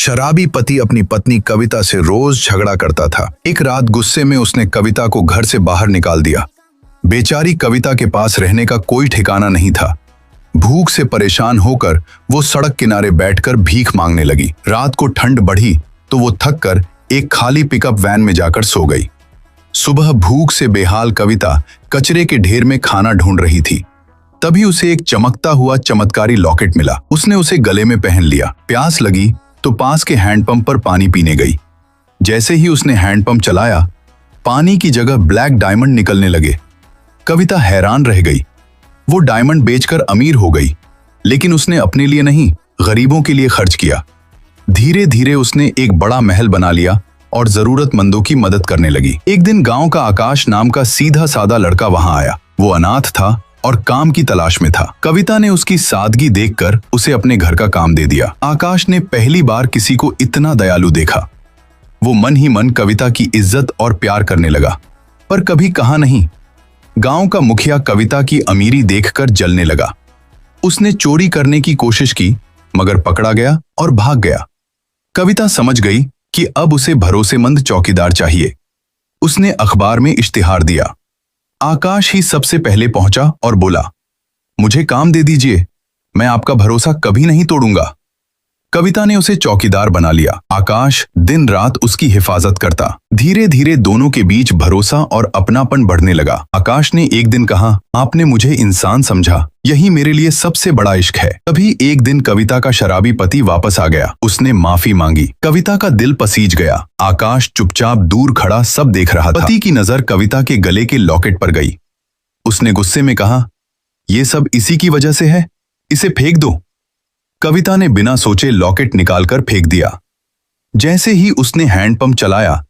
शराबी पति अपनी पत्नी कविता से रोज झगड़ा करता था। एक रात गुस्से में उसने कविता को घर से बाहर निकाल दिया। बेचारी कविता के पास रहने का कोई ठिकाना नहीं था। भूख से परेशान होकर वो सड़क किनारे बैठकर भीख मांगने लगी। रात को ठंड बढ़ी तो वो थककर एक खाली पिकअप वैन में जाकर सो गई। सुबह भूख से बेहाल कविता कचरे के ढेर में खाना ढूंढ रही थी। तभी उसे एक चमकता हुआ चमत्कारी लॉकेट मिला। उसने उसे गले में पहन लिया। प्यास लगी तो पास के हैंडपंप पर पानी पीने गई। जैसे ही उसने हैंडपंप चलाया, पानी की जगह ब्लैक डायमंड निकलने लगे। कविता हैरान रह गई। वो डायमंड बेचकर अमीर हो गई, लेकिन उसने अपने लिए नहीं, गरीबों के लिए खर्च किया। धीरे धीरे उसने एक बड़ा महल बना लिया और जरूरतमंदों की मदद करने लगी। एक दिन गांव का आकाश नाम का सीधा सादा लड़का वहां आया। वो अनाथ था और काम की तलाश में था। कविता ने उसकी सादगी देखकर उसे अपने घर का काम दे दिया। आकाश ने पहली बार किसी को इतना दयालु देखा। वो मन ही मन कविता की इज्जत और प्यार करने लगा। पर कभी कहा नहीं। गांव का मुखिया कविता की अमीरी देखकर जलने लगा। उसने चोरी करने की कोशिश की, मगर पकड़ा गया और भाग गया। कविता समझ गई कि अब उसे भरोसेमंद चौकीदार चाहिए। उसने अखबार में इश्तिहार दिया। आकाश ही सबसे पहले पहुंचा और बोला, मुझे काम दे दीजिए, मैं आपका भरोसा कभी नहीं तोड़ूंगा। कविता ने उसे चौकीदार बना लिया। आकाश दिन रात उसकी हिफाजत करता। धीरे धीरे दोनों के बीच भरोसा और अपनापन बढ़ने लगा। आकाश ने एक दिन कहा, आपने मुझे इंसान समझा, यही मेरे लिए सबसे बड़ा इश्क है। तभी एक दिन कविता का शराबी पति वापस आ गया। उसने माफी मांगी। कविता का दिल पसीज गया। आकाश चुपचाप दूर खड़ा सब देख रहा था। पति की नजर कविता के गले के लॉकेट पर गई। उसने गुस्से में कहा, यह सब इसी की वजह से है, इसे फेंक दो। कविता ने बिना सोचे लॉकेट निकालकर फेंक दिया। जैसे ही उसने हैंडपंप चलाया,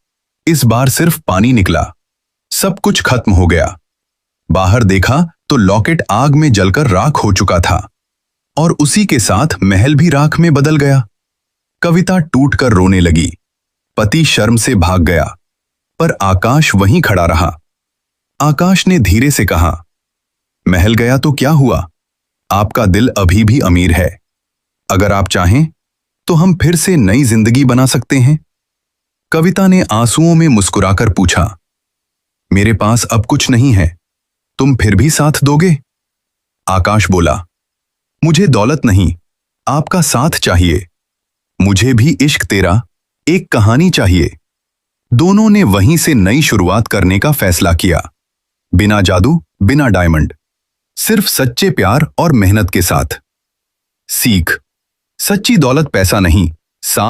इस बार सिर्फ पानी निकला। सब कुछ खत्म हो गया। बाहर देखा तो लॉकेट आग में जलकर राख हो चुका था और उसी के साथ महल भी राख में बदल गया। कविता टूटकर रोने लगी। पति शर्म से भाग गया, पर आकाश वहीं खड़ा रहा। आकाश ने धीरे से कहा, महल गया तो क्या हुआ, आपका दिल अभी भी अमीर है। अगर आप चाहें तो हम फिर से नई जिंदगी बना सकते हैं। कविता ने आंसुओं में मुस्कुराकर पूछा, मेरे पास अब कुछ नहीं है, तुम फिर भी साथ दोगे? आकाश बोला, मुझे दौलत नहीं, आपका साथ चाहिए। मुझे भी इश्क तेरा एक कहानी चाहिए। दोनों ने वहीं से नई शुरुआत करने का फैसला किया। बिना जादू, बिना डायमंड, सिर्फ सच्चे प्यार और मेहनत के साथ। सीख, सच्ची दौलत पैसा नहीं, साथ